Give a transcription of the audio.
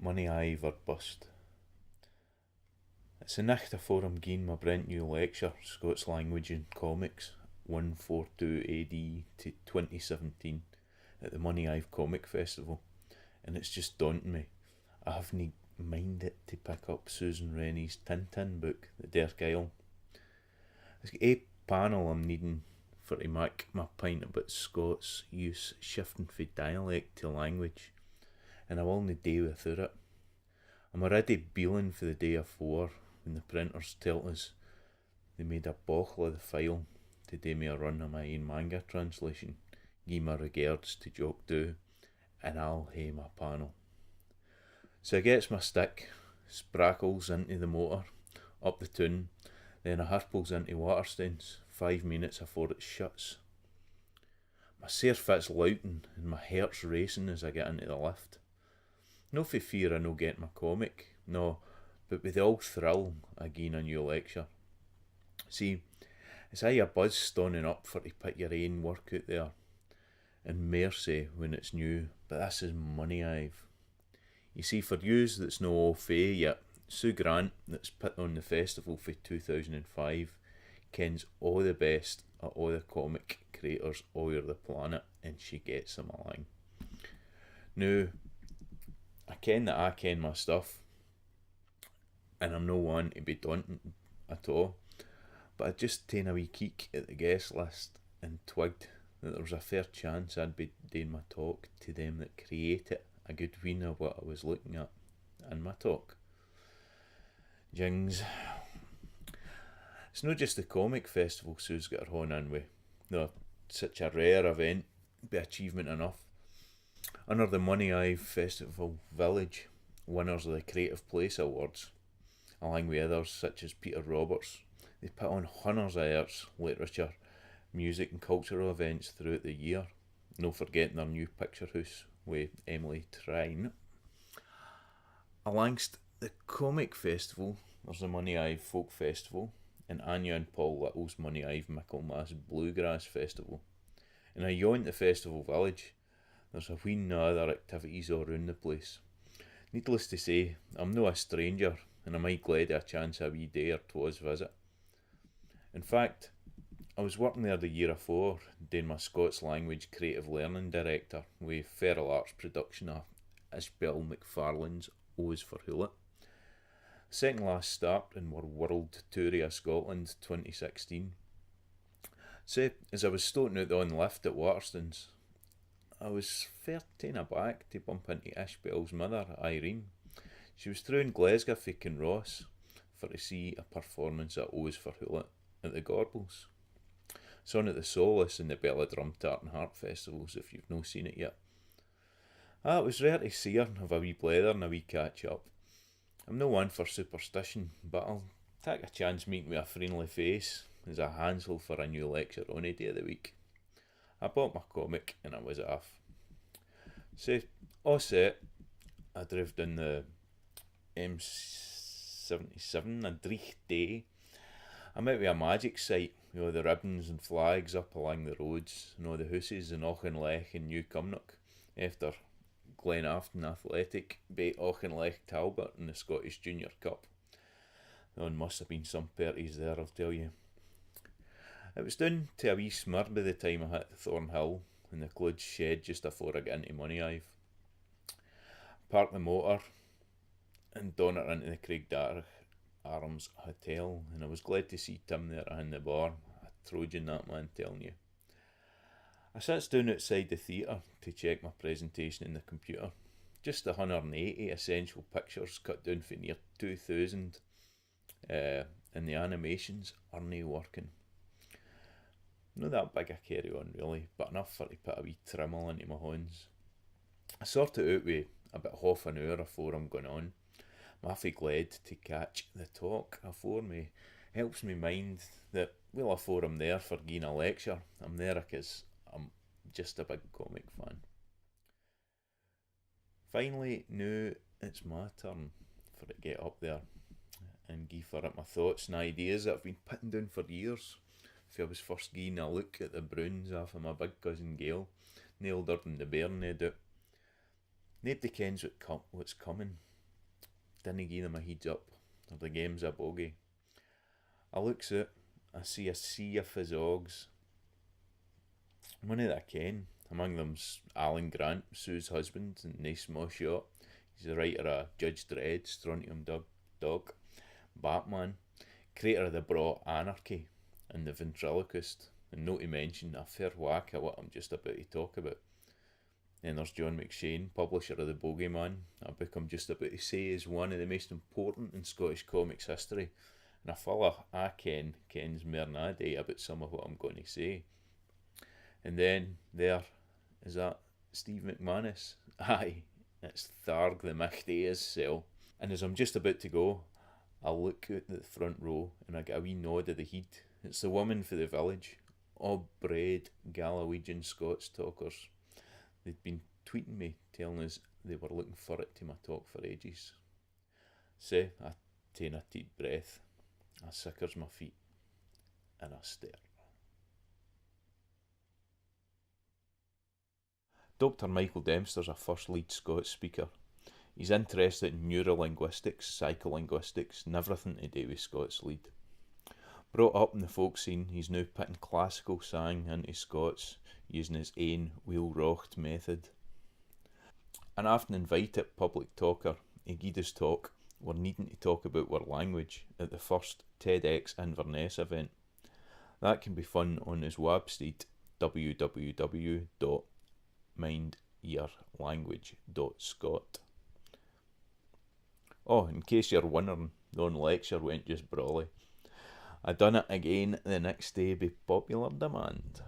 Moniaive or bust. It's the night afore I'm gien my brand new lecture, Scots Language and Comics, 142 AD to 2017, at the Moniaive Comic Festival, and it's just daunting me. I haven't minded to pick up Susan Rennie's Tintin book, The airticle. It's got a panel I'm needing for to make my pint about Scots use shifting from dialect to language, and I will nae day without it. I'm already beeling for the day afore when the printers tell us they made a bauchle of the file to do me a run of my own manga translation, gie my regards to Jock Do, and I'll hae my panel. So I gets my stick, sprackles into the motor, up the tune, then I harples into Waterstones 5 minutes afore it shuts. My sair fit's louting and my heart's racing as I get into the lift. No for fear I no get my comic, no, but with all thrill I gain a new lecture. See, it's aye a buzz stoning up for to put your ain work out there, and mercy when it's new, but this is Moniaive. You see, for yous that's no all fae yet, Sue Grant, that's put on the festival for 2005, kens all the best of all the comic creators all over the planet, and she gets them along. Now, I ken that I ken my stuff, and I'm no one to be daunting at all, but I just ta'en a wee keek at the guest list and twigged that there was a fair chance I'd be doing my talk to them that created a good ween of what I was looking at in my talk. Jings. It's not just the comic festival Sue's got her horn in with. No, such a rare event, be achievement enough. Under the Moniaive Festival Village, winners of the Creative Place Awards, along with others such as Peter Roberts, they put on hundreds of arts, literature, music and cultural events throughout the year. No forgetting their new picture house with Emily Trine. Alongst the Comic Festival, there's the Moniaive Folk Festival, and Anya and Paul Little's Moniaive Michaelmas Bluegrass Festival. And ayont the Festival Village, there's a wheen other activities all round the place. Needless to say, I'm no a stranger, and I might glad a chance a wee day or two's visit. In fact, I was working there the year afore, doing my Scots Language Creative Learning Director with Feral Arts production of Ishbel McFarlane's O's for Hula. Second last start in our World Tour of Scotland 2016. So, as I was stoating out on lift at Waterstones, I was fair taken aback to bump into Ishbel's mother, Irene. She was through in Glasgow for Kinross for to see a performance of O's for Hula at the Gorbals. Son at the Solace and the Bella Drum Tart and Harp festivals if you've no seen it yet. It was rare to see her and have a wee blether and a wee catch up. I'm no one for superstition, but I'll take a chance meeting with a friendly face as a handsel for a new lecture on a day of the week. I bought my comic and I was off. So, all set, I drove down the M77 a dreich day. I met with a magic site with all the ribbons and flags up along the roads and all the houses in Auchinleck and New Cumnock after Glenafton Athletic beat Auchinleck Talbot in the Scottish Junior Cup. There must have been some parties there, I'll tell you. It was down to a wee smir by the time I hit Thornhill in the clothes shed just afore I got into Moniaive. Parked the motor and donned it into the Craigdarroch Arms Hotel, and I was glad to see Tim there in the bar, a Trojan that man telling you. I sits down outside the theatre to check my presentation in the computer. Just the 180 essential pictures cut down for near 2,000, and the animations are nae working. Not that big a carry on really, but enough for to put a wee trimmel into my hands. I sort it out with about half an hour afore I'm going on. I'm awfully glad to catch the talk afore me. Helps me mind that well afore I'm there for giving a lecture, I'm there because I'm just a big comic fan. Finally, now it's my turn for to get up there and give for it my thoughts and ideas that I've been putting down for years. If I was first giving a look at the Browns off of my big cousin Gail, nailed her in the bear, no doubt. Nobody kens what's coming, didn't give them a heads up, or the game's a bogey. I looks out, I see a sea of fizzogs. One of that I ken, among them's Alan Grant, Sue's husband, and nice small shot. He's the writer of Judge Dredd, Strontium Dog, Batman, creator of the Bra Anarchy, and the Ventriloquist, and not to mention a fair whack of what I'm just about to talk about. Then there's John McShane, publisher of The Bogeyman, a book I'm just about to say is one of the most important in Scottish comics history, and a fella I kens mair than I do about some of what I'm going to say. And then there is that Steve McManus. Aye, it's Tharg the Michtae's cell. And as I'm just about to go, I look out the front row and I get a wee nod of the heed. It's the woman for the village. All bred Gallowsian Scots talkers. They'd been tweeting me, telling us they were looking forward to my talk for ages. So I take a deep breath, I sickers my feet, and I stare. Dr. Michael Dempster's a first lead Scots speaker. He's interested in neurolinguistics, psycholinguistics, and everything to do with Scots lead. Brought up in the folk scene, he's now putting classical sang into Scots using his own wheel-rocked method. An often invited public talker, he gied his talk, we're needing to talk about our language at the first TEDx Inverness event. That can be found on his website www.mindyourlanguage.scot. Oh, in case you're wondering, the lecture went just brawly. I done it again the next day by popular demand.